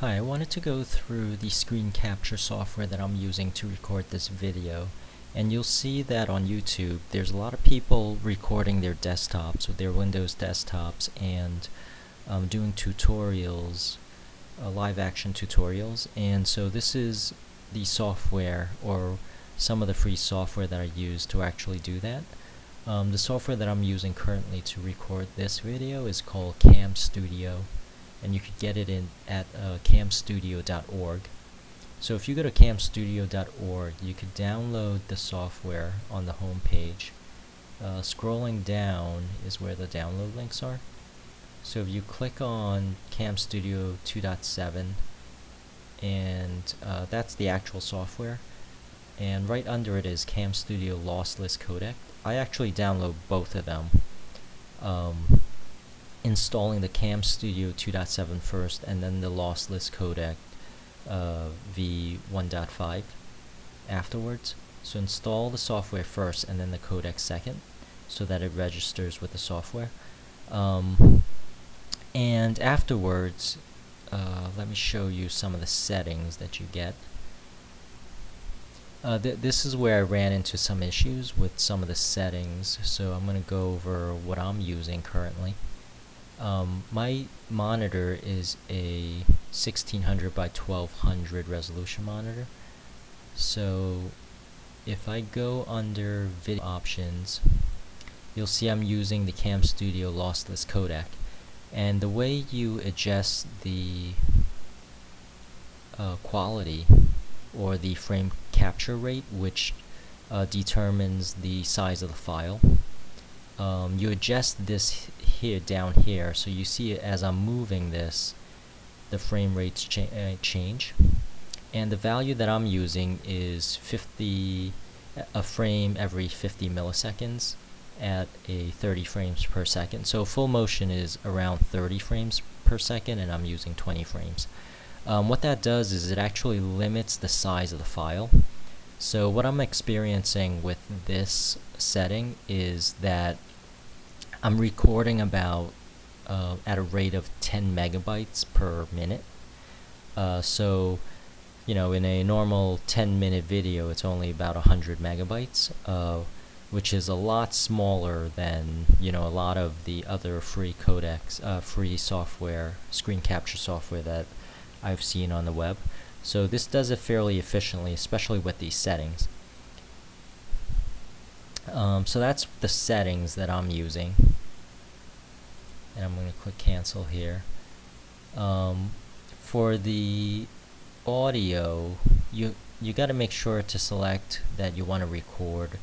Hi, I wanted to go through the screen capture software that I'm using to record this video, and you'll see that on YouTube there's a lot of people recording their desktops with their Windows desktops and doing tutorials, live action tutorials. And so this is the software, or some of the free software that I use to actually do that. The software that I'm using currently to record this video is called CamStudio, and you could get it at CamStudio.org. So if you go to CamStudio.org, you could download the software on the home page. Scrolling down is where the download links are. So if you click on CamStudio 2.7, and that's the actual software, and right under it is CamStudio Lossless Codec. I actually download both of them. Installing the CamStudio 2.7 first, and then the Lossless Codec v1.5 afterwards. So install the software first and then the codec second, so that it registers with the software. And afterwards, let me show you some of the settings that you get. This is where I ran into some issues with some of the settings, so I'm going to go over what I'm using currently. My monitor is a 1600 by 1200 resolution monitor. So if I go under video options, you'll see I'm using the CamStudio Lossless Codec. And the way you adjust the quality, or the frame capture rate, which determines the size of the file, you adjust this here, down here, so you see it as I'm moving this, the frame rates change. And the value that I'm using is a frame every 50 milliseconds at a 30 frames per second. So full motion is around 30 frames per second, and I'm using 20 frames. What that does is it actually limits the size of the file. So what I'm experiencing with this setting is that I'm recording about at a rate of 10 megabytes per minute. So, you know, in a normal 10-minute video, it's only about 100 megabytes, which is a lot smaller than, you know, a lot of the other free codecs, free software, screen capture software that I've seen on the web. So this does it fairly efficiently, especially with these settings. So that's the settings that I'm using, and I'm going to click cancel here. For the audio, you got to make sure to select that you want to record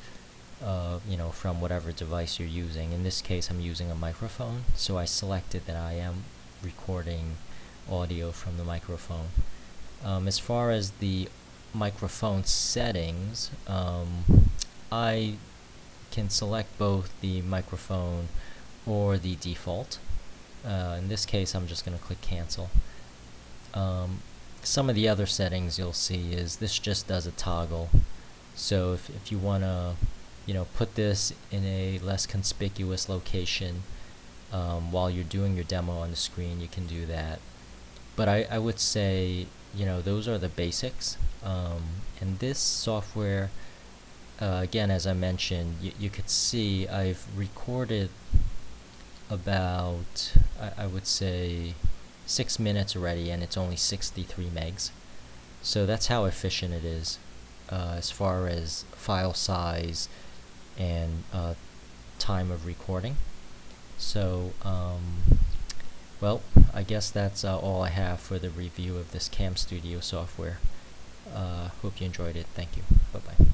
you know, from whatever device you're using. In this case, I'm using a microphone, so I selected that I am recording audio from the microphone. As far as the microphone settings, I can select both the microphone or the default. In this case, I'm just going to click cancel. Some of the other settings you'll see is this just does a toggle. So if you want to, you know, put this in a less conspicuous location while you're doing your demo on the screen, you can do that. But I would say, you know, those are the basics. And this software, again, as I mentioned, you could see I've recorded about, I would say, 6 minutes already, and it's only 63 megs. So that's how efficient it is as far as file size and time of recording. So well, I guess that's all I have for the review of this CamStudio software. Hope you enjoyed it. Thank you. Bye-bye.